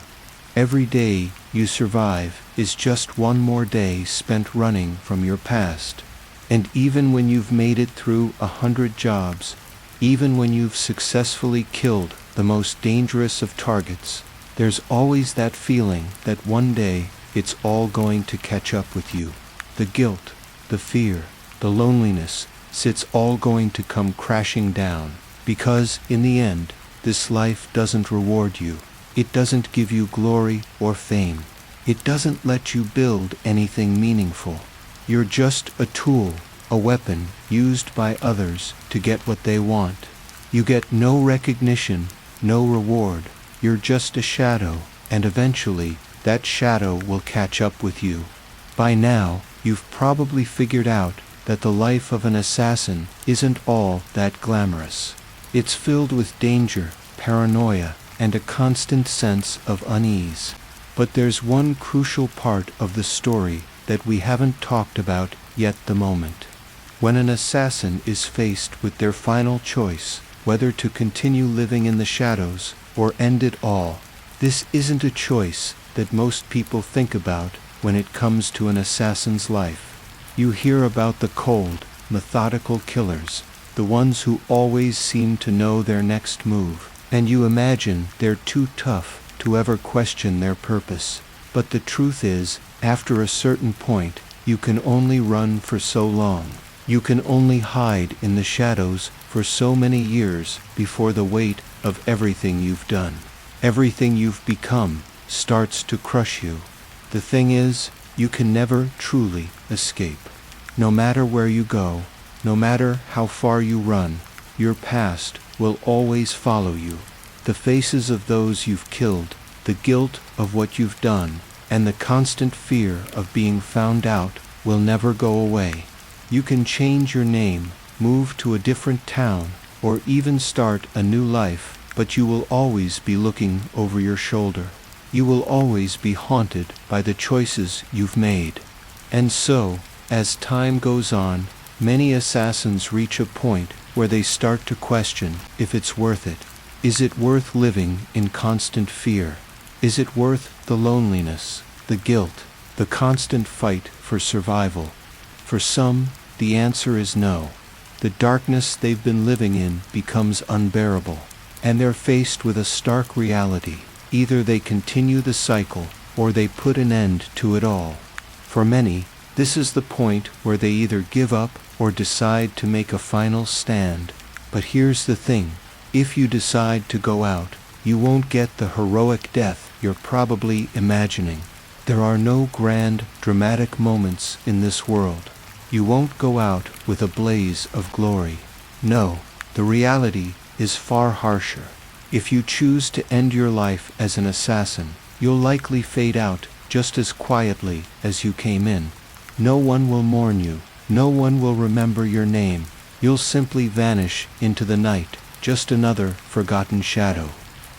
Speaker 1: Every day you survive is just one more day spent running from your past. And even when you've made it through 100 jobs, even when you've successfully killed the most dangerous of targets, there's always that feeling that one day it's all going to catch up with you. The guilt, the fear, the loneliness, it's all going to come crashing down. Because in the end, this life doesn't reward you. It doesn't give you glory or fame. It doesn't let you build anything meaningful. You're just a tool, a weapon used by others to get what they want. You get no recognition, no reward. You're just a shadow, and eventually, that shadow will catch up with you. By now, you've probably figured out that the life of an assassin isn't all that glamorous. It's filled with danger, paranoia, and a constant sense of unease. But there's one crucial part of the story that we haven't talked about yet: the moment. When an assassin is faced with their final choice, whether to continue living in the shadows or end it all, this isn't a choice that most people think about when it comes to an assassin's life. You hear about the cold, methodical killers, the ones who always seem to know their next move, and you imagine they're too tough to ever question their purpose. But the truth is, after a certain point, you can only run for so long. You can only hide in the shadows for so many years before the weight of everything you've done, everything you've become, starts to crush you. The thing is, you can never truly escape. No matter where you go, no matter how far you run, your past will always follow you. The faces of those you've killed, the guilt of what you've done, and the constant fear of being found out will never go away. You can change your name, move to a different town, or even start a new life, but you will always be looking over your shoulder. You will always be haunted by the choices you've made. And so, as time goes on, many assassins reach a point where they start to question if it's worth it. Is it worth living in constant fear? Is it worth the loneliness, the guilt, the constant fight for survival? For some, the answer is no. The darkness they've been living in becomes unbearable, and they're faced with a stark reality. Either they continue the cycle, or they put an end to it all. For many, this is the point where they either give up or decide to make a final stand. But here's the thing: if you decide to go out, you won't get the heroic death you're probably imagining. There are no grand, dramatic moments in this world. You won't go out with a blaze of glory. No, the reality is far harsher. If you choose to end your life as an assassin, you'll likely fade out just as quietly as you came in. No one will mourn you. No one will remember your name. You'll simply vanish into the night, just another forgotten shadow.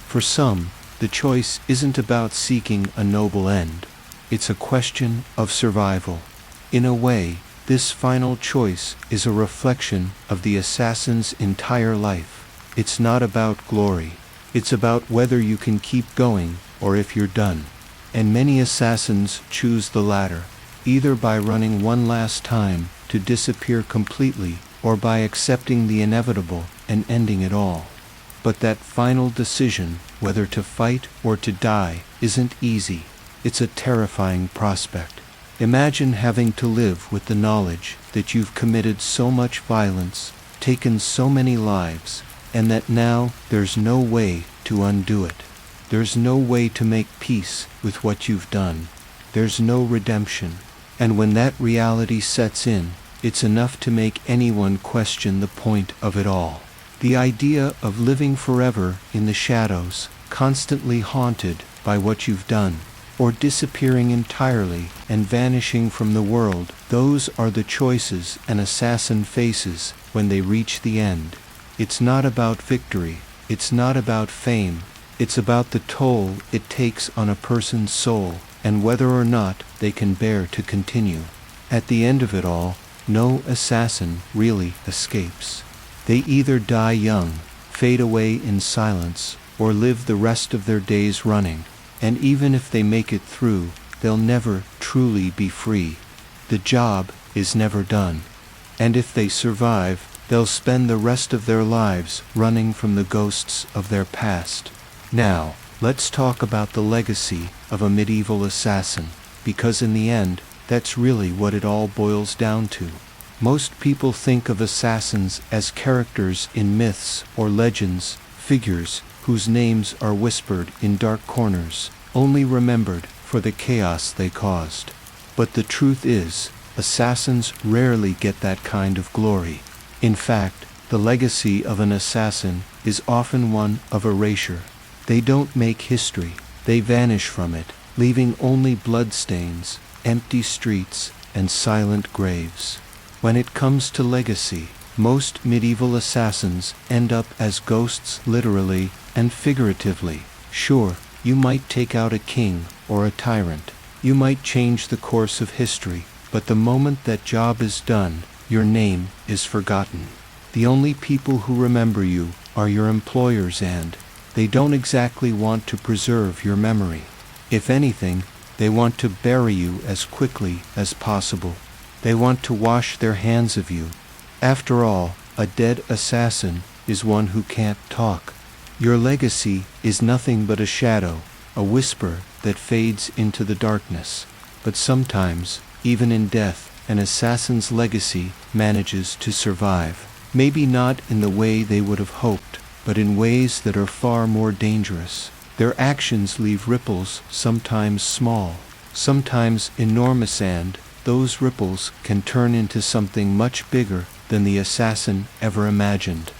Speaker 1: For some, the choice isn't about seeking a noble end. It's a question of survival. In a way, this final choice is a reflection of the assassin's entire life. It's not about glory. It's about whether you can keep going or if you're done. And many assassins choose the latter, either by running one last time to disappear completely or by accepting the inevitable and ending it all. But that final decision, whether to fight or to die, isn't easy. It's a terrifying prospect. Imagine having to live with the knowledge that you've committed so much violence, taken so many lives, and that now there's no way to undo it. There's no way to make peace with what you've done. There's no redemption. And when that reality sets in, it's enough to make anyone question the point of it all. The idea of living forever in the shadows, constantly haunted by what you've done, or disappearing entirely and vanishing from the world, those are the choices an assassin faces when they reach the end. It's not about victory. It's not about fame. It's about the toll it takes on a person's soul and whether or not they can bear to continue. At the end of it all, no assassin really escapes. They either die young, fade away in silence, or live the rest of their days running. And even if they make it through, they'll never truly be free. The job is never done. And if they survive, they'll spend the rest of their lives running from the ghosts of their past. Now, let's talk about the legacy of a medieval assassin, because in the end, that's really what it all boils down to. Most people think of assassins as characters in myths or legends, figures whose names are whispered in dark corners, only remembered for the chaos they caused. But the truth is, assassins rarely get that kind of glory. In fact, the legacy of an assassin is often one of erasure. They don't make history, they vanish from it, leaving only bloodstains, empty streets, and silent graves. When it comes to legacy, most medieval assassins end up as ghosts literally and figuratively. Sure, you might take out a king or a tyrant. You might change the course of history, but the moment that job is done, your name is forgotten. The only people who remember you are your employers, and they don't exactly want to preserve your memory. If anything, they want to bury you as quickly as possible. They want to wash their hands of you. After all, a dead assassin is one who can't talk. Your legacy is nothing but a shadow, a whisper that fades into the darkness. But sometimes, even in death, an assassin's legacy manages to survive. Maybe not in the way they would have hoped, but in ways that are far more dangerous. Their actions leave ripples, sometimes small, sometimes enormous, and those ripples can turn into something much bigger than the assassin ever imagined.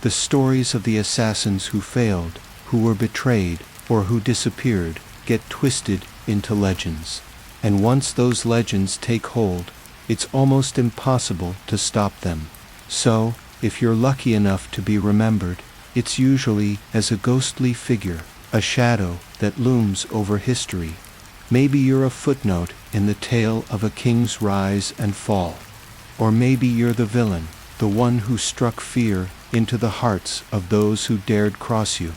Speaker 1: The stories of the assassins who failed, who were betrayed, or who disappeared get twisted into legends. And once those legends take hold, it's almost impossible to stop them. So, if you're lucky enough to be remembered, it's usually as a ghostly figure, a shadow that looms over history. Maybe you're a footnote in the tale of a king's rise and fall. Or maybe you're the villain, the one who struck fear into the hearts of those who dared cross you.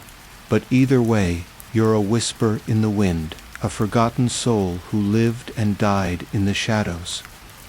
Speaker 1: But either way, you're a whisper in the wind, a forgotten soul who lived and died in the shadows.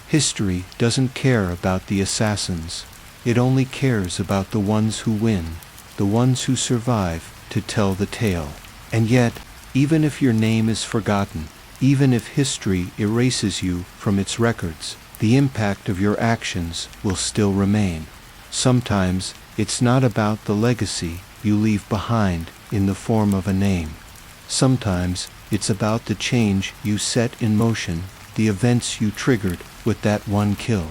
Speaker 1: History doesn't care about the assassins. It only cares about the ones who win, the ones who survive to tell the tale. And yet, even if your name is forgotten, even if history erases you from its records, the impact of your actions will still remain. Sometimes, it's not about the legacy you leave behind in the form of a name. Sometimes, it's about the change you set in motion, the events you triggered with that one kill.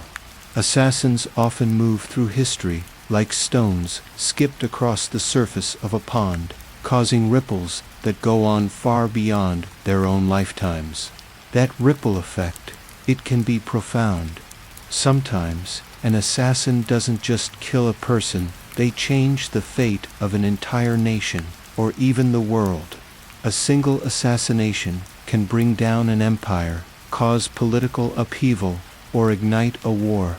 Speaker 1: Assassins often move through history like stones skipped across the surface of a pond, causing ripples that go on far beyond their own lifetimes. That ripple effect, it can be profound. Sometimes, an assassin doesn't just kill a person, they change the fate of an entire nation, or even the world. A single assassination can can bring down an empire, cause political upheaval, or ignite a war.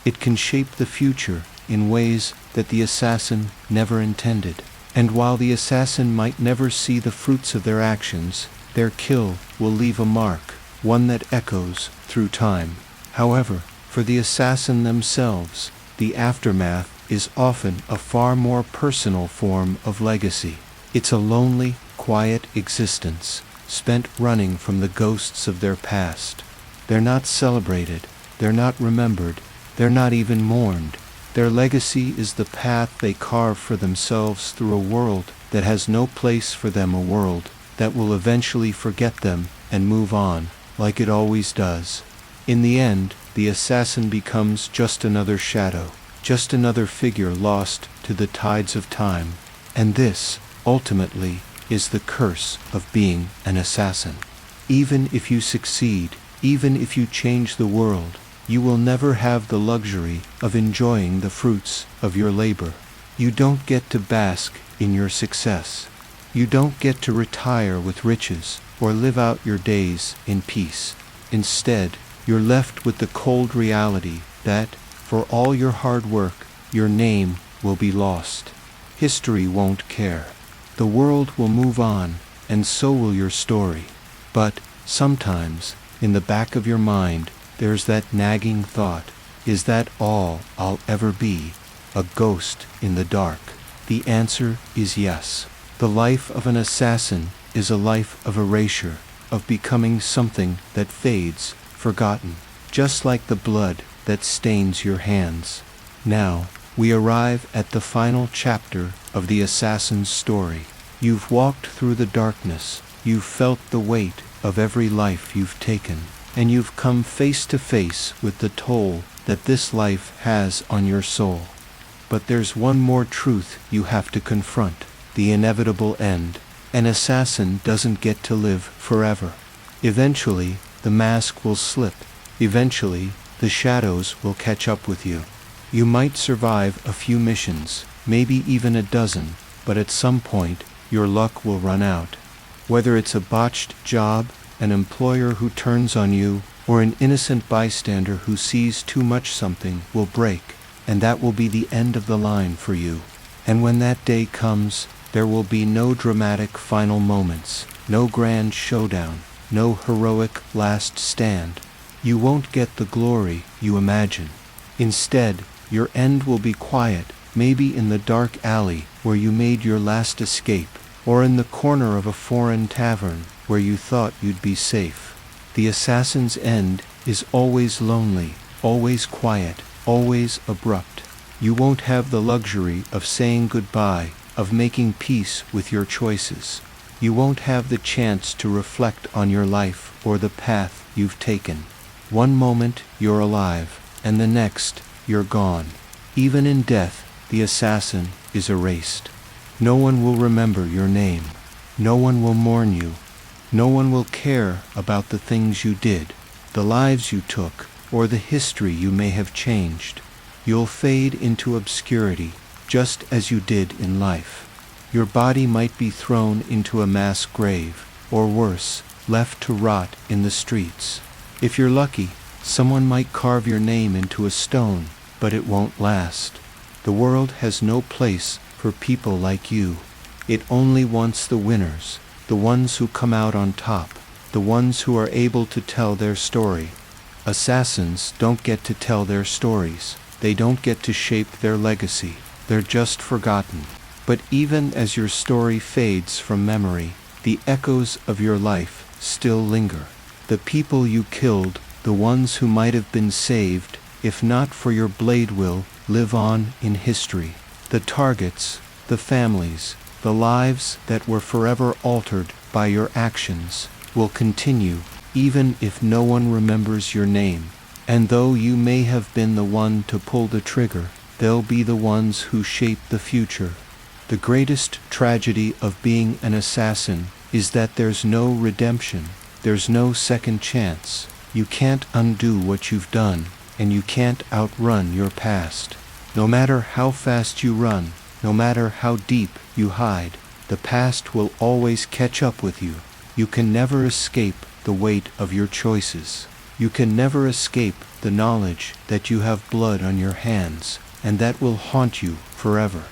Speaker 1: It can shape the future in ways that the assassin never intended. And while the assassin might never see the fruits of their actions, their kill will leave a mark, one that echoes through time. However, for the assassin themselves, the aftermath is often a far more personal form of legacy. It's a lonely, quiet existence, spent running from the ghosts of their past. They're not celebrated, they're not remembered, they're not even mourned. Their legacy is the path they carve for themselves through a world that has no place for them, a world that will eventually forget them and move on, like it always does. In the end, the assassin becomes just another shadow, just another figure lost to the tides of time. And this, ultimately, is the curse of being an assassin. Even if you succeed, even if you change the world, you will never have the luxury of enjoying the fruits of your labor. You don't get to bask in your success. You don't get to retire with riches or live out your days in peace. Instead, you're left with the cold reality that, for all your hard work, your name will be lost. History won't care. The world will move on, and so will your story. But sometimes, in the back of your mind, there's that nagging thought, is that all I'll ever be? A ghost in the dark? The answer is yes. The life of an assassin is a life of erasure, of becoming something that fades, forgotten, just like the blood that stains your hands. Now, we arrive at the final chapter of the assassin's story. You've walked through the darkness, you've felt the weight of every life you've taken, and you've come face to face with the toll that this life has on your soul. But there's one more truth you have to confront, the inevitable end. An assassin doesn't get to live forever. Eventually, the mask will slip. Eventually, the shadows will catch up with you. You might survive a few missions, maybe even a dozen, but at some point, your luck will run out. Whether it's a botched job, an employer who turns on you, or an innocent bystander who sees too much, something will break, and that will be the end of the line for you. And when that day comes, there will be no dramatic final moments, no grand showdown, no heroic last stand. You won't get the glory you imagine. Instead, your end will be quiet, maybe in the dark alley where you made your last escape, or in the corner of a foreign tavern where you thought you'd be safe. The assassin's end is always lonely, always quiet, always abrupt. You won't have the luxury of saying goodbye, of making peace with your choices. You won't have the chance to reflect on your life or the path you've taken. One moment you're alive, and the next you're gone. Even in death, the assassin is erased. No one will remember your name. No one will mourn you. No one will care about the things you did, the lives you took, or the history you may have changed. You'll fade into obscurity, just as you did in life. Your body might be thrown into a mass grave, or worse, left to rot in the streets. If you're lucky, someone might carve your name into a stone, but it won't last. The world has no place for people like you. It only wants the winners, the ones who come out on top, the ones who are able to tell their story. Assassins don't get to tell their stories. They don't get to shape their legacy. They're just forgotten. But even as your story fades from memory, the echoes of your life still linger. The people you killed, the ones who might have been saved, if not for your blade, will live on in history. The targets, the families, the lives that were forever altered by your actions will continue, even if no one remembers your name. And though you may have been the one to pull the trigger, they'll be the ones who shape the future. The greatest tragedy of being an assassin is that there's no redemption. There's no second chance. You can't undo what you've done, and you can't outrun your past. No matter how fast you run, no matter how deep you hide, the past will always catch up with you. You can never escape the weight of your choices. You can never escape the knowledge that you have blood on your hands, and that will haunt you forever.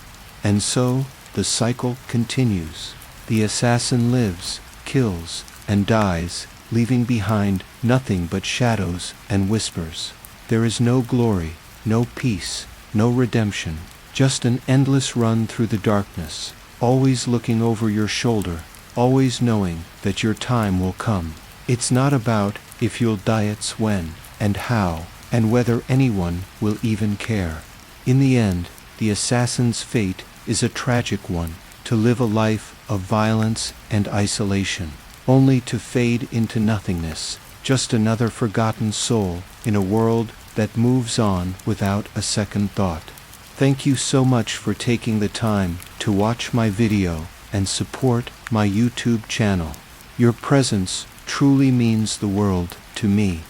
Speaker 1: And so, the cycle continues. The assassin lives, kills, and dies, leaving behind nothing but shadows and whispers. There is no glory, no peace, no redemption, just an endless run through the darkness, always looking over your shoulder, always knowing that your time will come. It's not about if you'll die, it's when, and how, and whether anyone will even care. In the end, the assassin's fate is a tragic one, to live a life of violence and isolation, only to fade into nothingness, just another forgotten soul in a world that moves on without a second thought. Thank you so much for taking the time to watch my video and support my YouTube channel. Your presence truly means the world to me.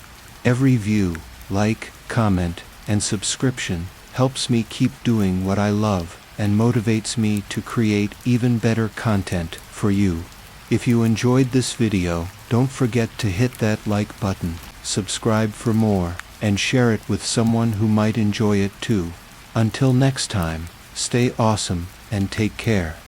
Speaker 1: Every view, like, comment, and subscription helps me keep doing what I love and motivates me to create even better content for you. If you enjoyed this video, don't forget to hit that like button, subscribe for more, and share it with someone who might enjoy it too. Until next time, stay awesome and take care.